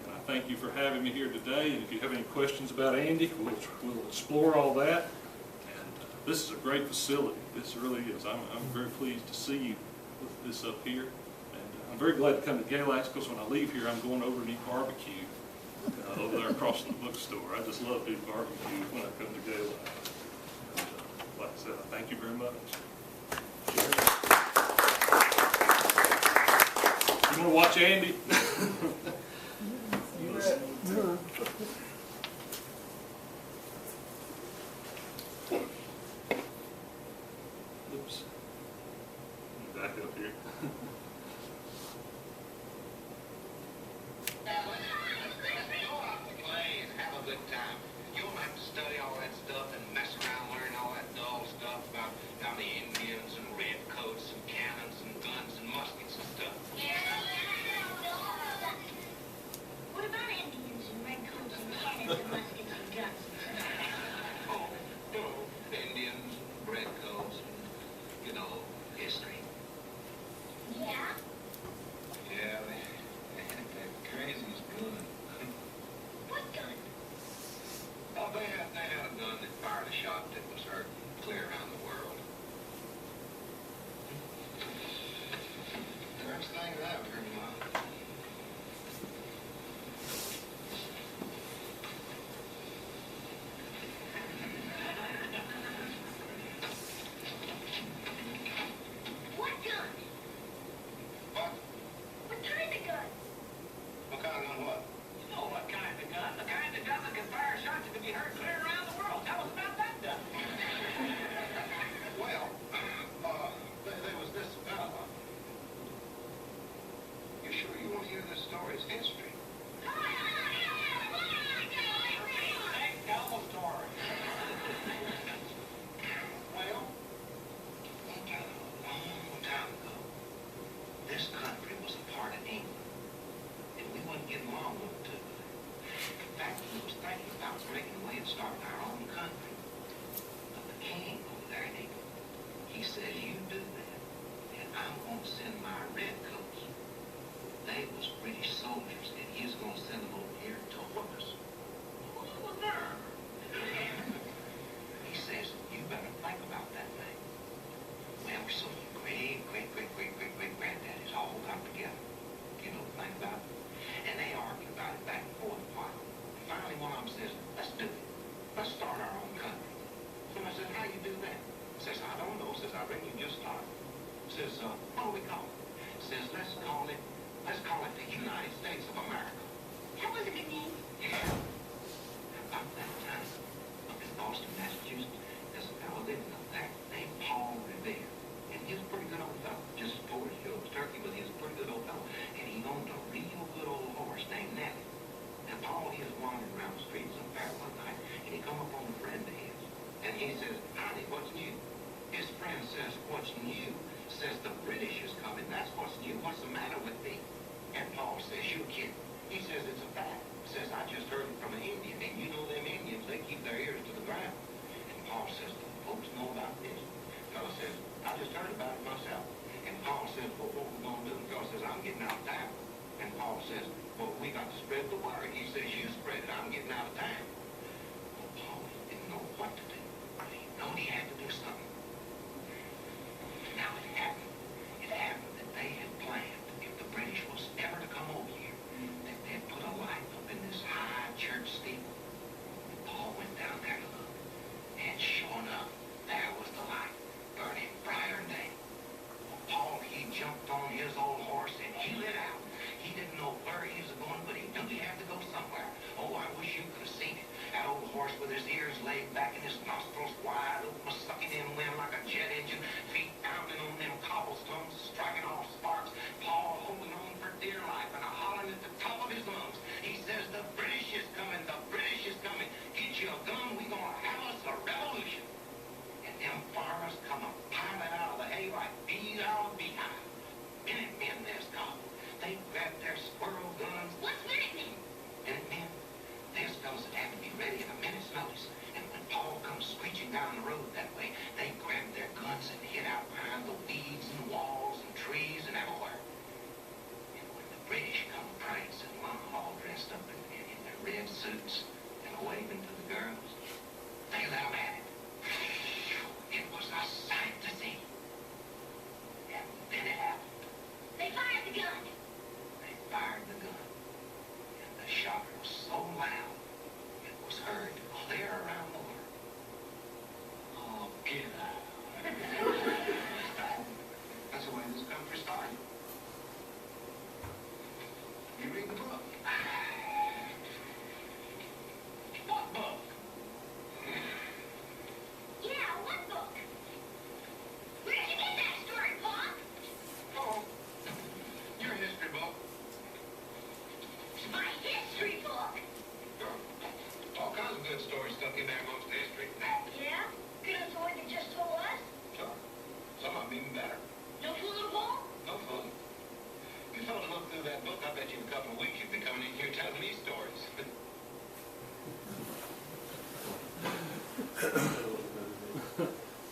And I thank you for having me here today. And if you have any questions about Andy, we'll explore all that. And this is a great facility. This really is. I'm very pleased to see you with this up here. And I'm very glad to come to Galax, because when I leave here, I'm going over and eat barbecue over there across the bookstore. I just love doing barbecue when I come to Galax. And, like I said, I thank you very much. You want to watch Andy? Oops. Back up here. Play and have a good time. You don't have to study all that stuff and mess around learning all that dull stuff about the Indians and redcoats and cannons and guns and muskets and stuff. What about Indians and redcoats and cannons and muskets and guns? Oh, Indians, redcoats, and, history. Yeah? Yeah, they're crazy as good. What gun? Oh, they had a gun that fired a shot that was heard clear around the world. First thing that I've heard about. What gun? What? What kind of gun? What kind of gun what? You know what kind of gun? The kind of gun that can fire shots that can be heard clear around the world. Tell us about that gun. Well, there was this fella. You sure you want to hear this story? It's history. Hey, tell the story. Well, long time ago, this country was a part of England, and we wasn't getting along with it too good. In fact, we was thinking about breaking away and starting our own country. But the king over there in England, he says, you do that, and I'm going to send my redcoats. They was British soldiers, and he was going to send them over here to whip us. Oh, there. He says, you better think about that thing. Well, so your great-great-great-great-great-granddaddies all got together. You know the thing about it? And they argued about it back and forth a while. And finally one of them says, let's do it. Let's start our own country. So I said, how you do that? Says, I don't know. Says, I reckon you just start. Says, what do we call it? Says, let's call it the United States of America. That was a good name. Yeah. About that time, up in Boston, Massachusetts, there's a fellow living up there named Paul Revere. And he was a pretty good old fellow. Just as poor as Joe's turkey, but he was a pretty good old fellow. And he owned a real good old horse named Nellie. And Paul, he was wandering around the streets up there one night, and he come up on a friend of his. And he says, honey, what's new? His friend says, what's new? Says, the British is coming. That's what's new. What's the matter with me? And Paul says, you're kidding. He says, it's a fact. Says, I just heard it from an Indian. And you know them Indians, they keep their ears to the ground. And Paul says, do folks know about this? The fellow says, I just heard about it myself. And Paul says, well, what we going to do? The fellow says, I'm getting out of town. And Paul says, well, we got to spread the word. He says, you spread it. I'm getting out of town. Well, Paul didn't know what to do. But he knew he had to do something. Now it happened that they had planned, if the British was ever to come over here, that they'd put a light up in this high church steeple.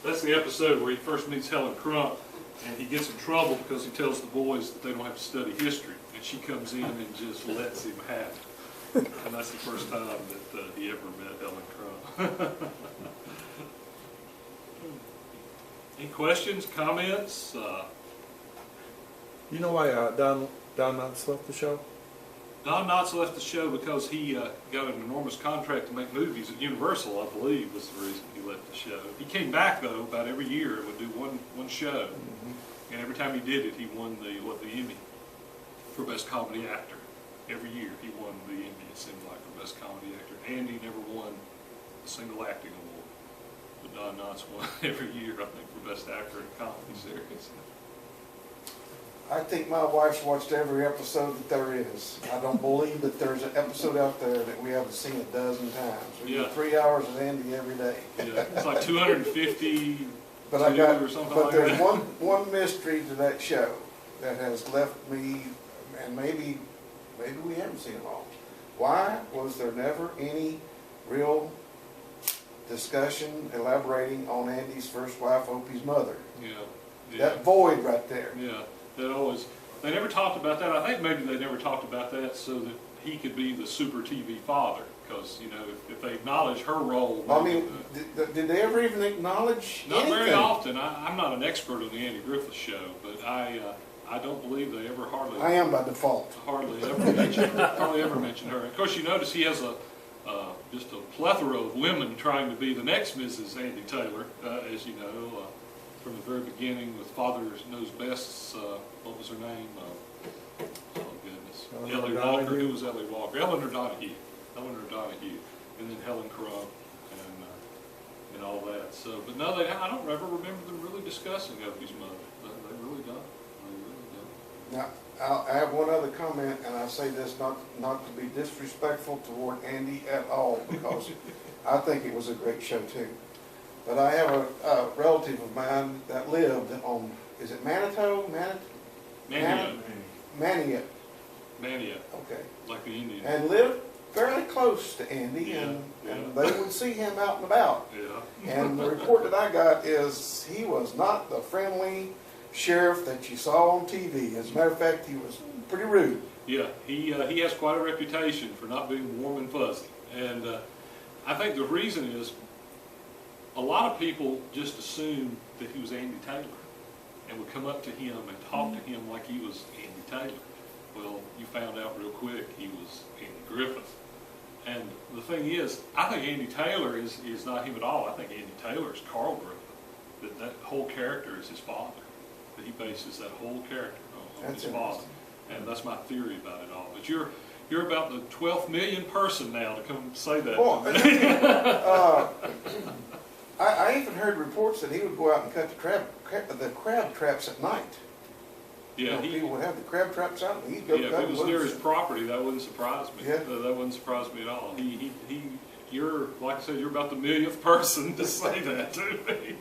That's the episode where he first meets Helen Crump, and he gets in trouble because he tells the boys that they don't have to study history, and she comes in and just lets him have it. And that's the first time that he ever met Helen Crump. Any questions, comments? You know why Don Knotts left the show? Don Knotts left the show because he got an enormous contract to make movies at Universal, I believe, was the reason he left the show. He came back, though, about every year and would do one show. Mm-hmm. And every time he did it, he won the Emmy for Best Comedy Actor. Every year he won the Emmy, it seemed like, for Best Comedy Actor. Andy never won a single acting award. But Don Knotts won every year, I think, for Best Actor in a Comedy Series. I think my wife's watched every episode that there is. I don't believe that there's an episode out there that we haven't seen a dozen times. We get 3 hours of Andy every day. Yeah, it's like 250 but or something like there's that. one mystery to that show that has left me, and maybe we haven't seen it all. Why was there never any real discussion elaborating on Andy's first wife, Opie's mother? Yeah. That void right there. Yeah. They never talked about that. I think maybe they never talked about that so that he could be the super TV father. Because, you know, if they acknowledge her role. I mean, did they ever even acknowledge Not anything? very often. I'm not an expert on the Andy Griffith show, but I don't believe they ever hardly. I am by default. Hardly ever mention her. Of course, you notice he has just a plethora of women trying to be the next Mrs. Andy Taylor, as you know. From the very beginning with Father Knows Best's, what was her name? Oh, goodness. Ellie Walker. Who was Ellie Walker? Eleanor Donahue. And then Helen Crump and all that. So, but no, I don't ever remember them really discussing Opie's mother. They really don't. Now, I have one other comment, and I say this not to be disrespectful toward Andy at all, because I think it was a great show too. But I have a relative of mine that lived on, is it Manitou? Mania. Mania. Okay. Like the Indian. And lived fairly close to Andy, and they would see him out and about. Yeah. And the report that I got is he was not the friendly sheriff that you saw on TV. As a matter of fact, he was pretty rude. Yeah, he has quite a reputation for not being warm and fuzzy. And I think the reason is a lot of people just assumed that he was Andy Taylor and would come up to him and talk to him like he was Andy Taylor. Well, you found out real quick he was Andy Griffith. And the thing is, I think Andy Taylor is not him at all. I think Andy Taylor is Carl Griffith. That whole character is his father. That he bases that whole character on his father. And that's my theory about it all. But you're about the 12th million person now to come say that. Well, I even heard reports that he would go out and cut the crab traps at night. Yeah, people would have the crab traps out, and he'd go cut if it was loose. near his property, that wouldn't surprise me. Yeah. That wouldn't surprise me at all. You're, like I said, you're about the millionth person to say that to me.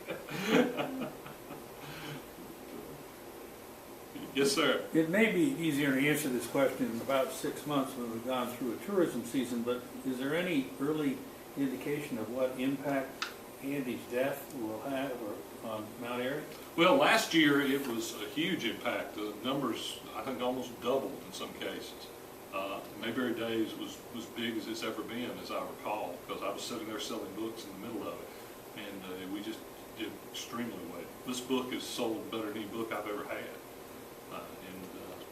Yes, sir. It may be easier to answer this question in about 6 months when we've gone through a tourism season, but is there any early indication of what impact Andy's death will have on Mount Airy? Well, last year it was a huge impact. The numbers, I think, almost doubled in some cases. Mayberry Days was big as it's ever been, as I recall, because I was sitting there selling books in the middle of it, and we just did extremely well. This book is sold better than any book I've ever had.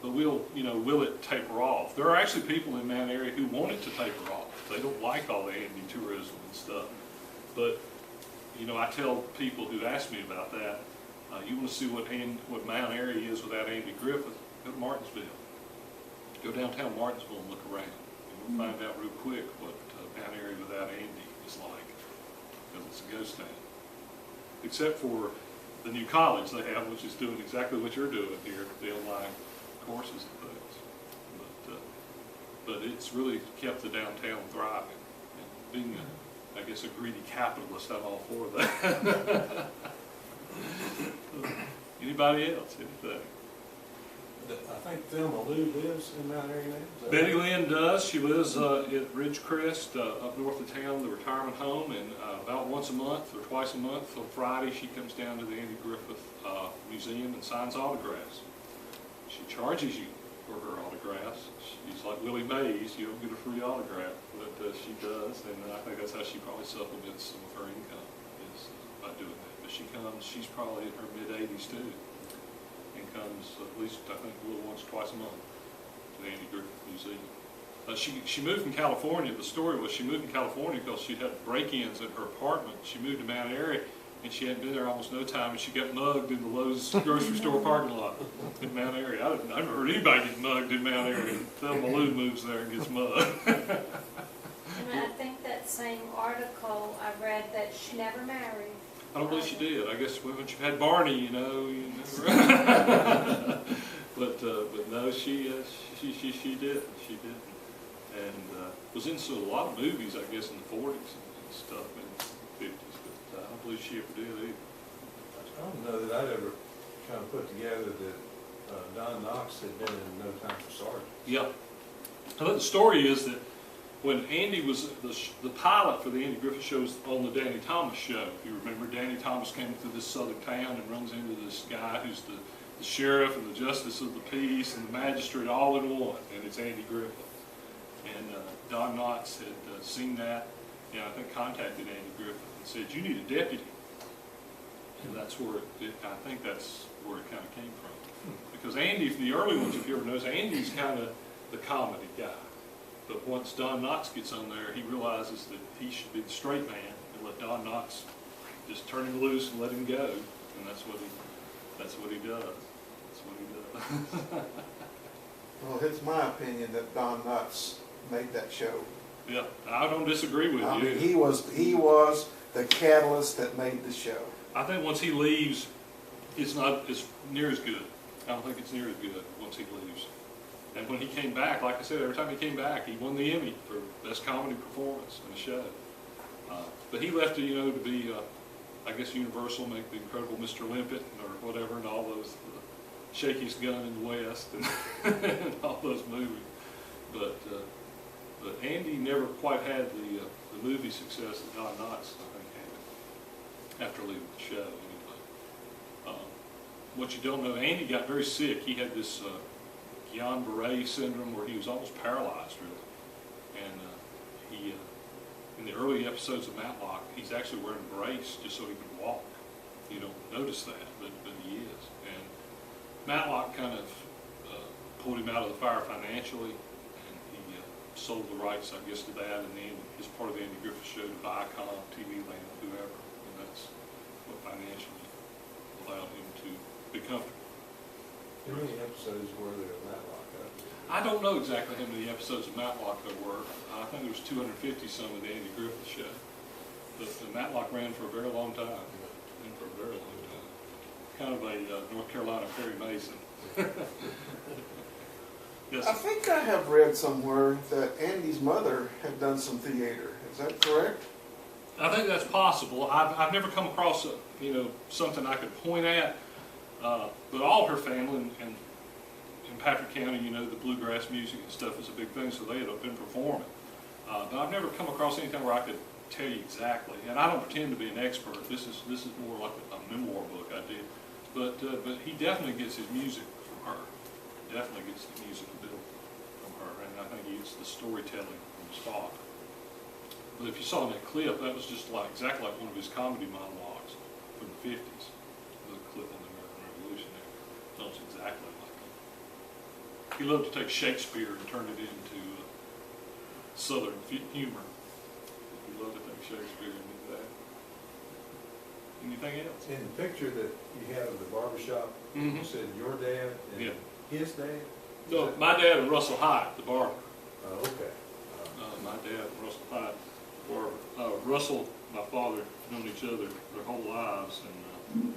But will it taper off? There are actually people in Mount Airy who want it to taper off. They don't like all the Andy tourism and stuff. But I tell people who ask me about that, you want to see what Mount Airy is without Andy Griffith, go to Martinsville. Go downtown Martinsville and look around. And you'll find out real quick what Mount Airy without Andy is like, because it's a ghost town. Except for the new college they have, which is doing exactly what you're doing here, the online courses and things. But it's really kept the downtown thriving. And being, I guess, a greedy capitalist, I'm all for that. Anybody else? Anything? I think Thelma Lou lives in Mount Airy now. Is that Betty right? Lynn does. She lives at Ridgecrest, up north of town, the retirement home, and about once a month or twice a month on Friday, she comes down to the Andy Griffith Museum and signs autographs. She charges you for her autographs. She's like Willie Mays, you don't get a free autograph, but she does, and I think that's how she probably supplements some of her income, is by doing that. But she comes, she's probably in her mid-80s too, and comes at least, I think, a little once or twice a month to the Andy Griffith Museum. She moved from California. The story was she moved from California because she'd had break-ins at her apartment. She moved to Mount Airy, and she hadn't been there almost no time, and she got mugged in the Lowe's grocery store parking lot in Mount Airy. I never heard anybody get mugged in Mount Airy. Thelma Lou moves there and gets mugged. And I think that same article I read that she never married. I don't believe she did. I guess when you've had Barney, you never. But no, she did. She did, and was into a lot of movies, I guess, in the 40s and stuff, and 50s. But I don't believe she ever did either. I don't know that I'd ever kind of put together that Don Knox had been in No Time for Sergeant. Yeah. I think the story is that when Andy was the pilot for the Andy Griffith show was on the Danny Thomas show. If you remember, Danny Thomas came through this southern town and runs into this guy who's the sheriff and the justice of the peace and the magistrate all in one, and it's Andy Griffith. And Don Knotts had seen that, and I think contacted Andy Griffith and said, "You need a deputy." And that's where I think that's where it kind of came from. Because Andy, the early ones, if you ever notice, Andy's kind of the comedy guy. But once Don Knotts gets on there, he realizes that he should be the straight man and let Don Knotts just turn him loose and let him go. And that's what he does. That's what he does. Well, it's my opinion that Don Knotts made that show. Yeah, I don't disagree with I you. mean, he was the catalyst that made the show. I think once he leaves, it's not as near as good. I don't think it's near as good once he leaves. And when he came back, like I said, every time he came back, he won the Emmy for best comedy performance in the show. But he left it, to be, I guess, Universal, make the Incredible Mr. Limpet or whatever, and all those, Shakiest Gun in the West, and all those movies. But Andy never quite had the movie success that Don Knotts, I think, had after leaving the show. Anyway, what you don't know, Andy got very sick. He had this Guillain-Barré syndrome where he was almost paralyzed, really. And he, in the early episodes of Matlock, he's actually wearing a brace just so he can walk. You don't notice that, but he is. And Matlock kind of pulled him out of the fire financially, and he sold the rights, I guess, to that, and then as part of the Andy Griffith show to Viacom, TV Land, whoever, and that's what financially allowed him to be comfortable. How many episodes were there of Matlock? I don't know exactly how many episodes of Matlock there were. I think there was 250 some of the Andy Griffith show. But Matlock ran for a very long time. Ran for a very long time. Kind of a North Carolina Perry Mason. Yes. I think I have read somewhere that Andy's mother had done some theater. Is that correct? I think that's possible. I've never come across something I could point at. But all her family and in Patrick County, the bluegrass music and stuff is a big thing, so they had been performing. But I've never come across anything where I could tell you exactly. And I don't pretend to be an expert. This is more like a memoir book I did. But he definitely gets his music from her. Definitely gets the music built from her, and I think he gets the storytelling from his father. But if you saw in that clip, that was just exactly like one of his comedy monologues from the 50s. The clip on the American Revolution there. So it's exactly like him. He loved to take Shakespeare and turn it into Southern humor. He loved to take Shakespeare and do that. Anything else? In the picture that you had of the barbershop, you said your dad and his dad? No, my dad and Russell Hyatt, the barber. Oh, okay. My dad and Russell Hyatt, the barber. Russell, my father, known each other their whole lives, and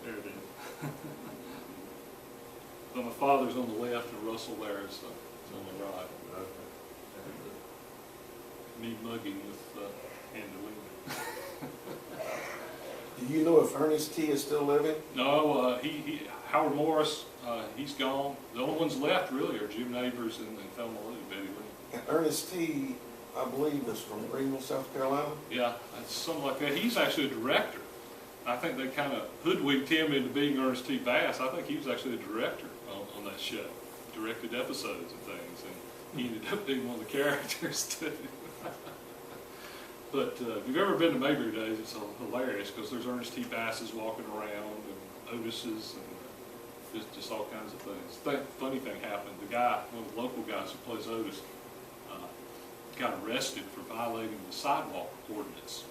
there it is. But my father's on the left and Russell there is on the right. Okay. Me mugging with Angelina. Do Do you know if Ernest T. is still living? No, Howard Morris, he's gone. The only ones left really are Jim Neighbors and Thelma Lou, Betty Lou. And Ernest T., I believe, is from Greenville, South Carolina. Yeah, it's something like that. He's actually a director. I think they kind of hoodwinked him into being Ernest T. Bass. I think he was actually a director on that show, directed episodes and things, and he ended up being one of the characters too. But if you've ever been to Mayberry Days, it's hilarious because there's Ernest T. Basses walking around and Otis's and just all kinds of things. Funny thing happened. The guy, one of the local guys who plays Otis, got arrested for violating the sidewalk ordinance.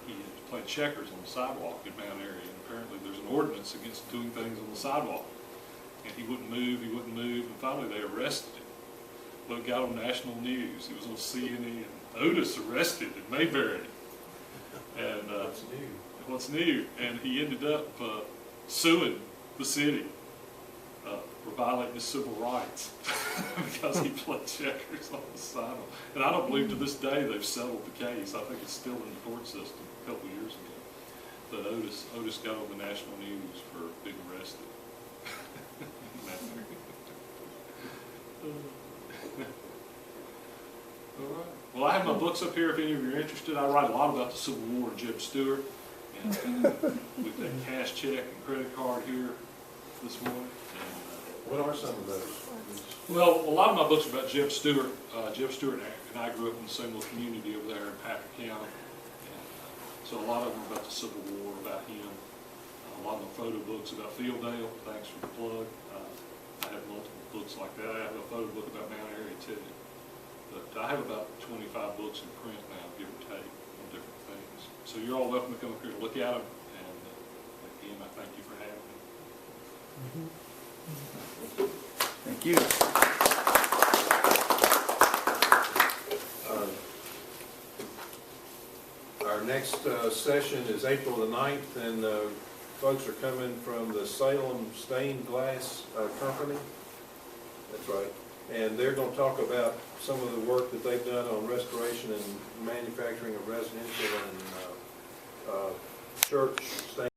He had played checkers on the sidewalk in Mount Airy, and apparently there's an ordinance against doing things on the sidewalk. And he wouldn't move, and finally they arrested him. But it got on national news. He was on CNN. Otis arrested in Mayberry. And what's new? And he ended up suing the city for violating his civil rights because he played checkers on the sidewalk. And I don't believe to this day they've settled the case. I think it's still in the court system a couple of years ago. But Otis got on the national news for being arrested. All right. Well, I have my books up here if any of you are interested. I write a lot about the Civil War and Jeb Stuart. And with that cash check and credit card here this morning. What are some of those? Well, a lot of my books are about Jeb Stuart. Jeb Stuart and I grew up in the same little community over there in Patrick County. And, so a lot of them are about the Civil War, about him. A lot of my photo books about Fieldale. Thanks for the plug. I have multiple books like that. I have a photo book about Mount Airy too. But I have about 25 books in print now, give or take, on different things. So you're all welcome to come up here and look at them. And again, I thank you for having me. Thank you. Our next session is April the 9th, and folks are coming from the Salem Stained Glass Company. That's right. And they're going to talk about some of the work that they've done on restoration and manufacturing of residential and church stained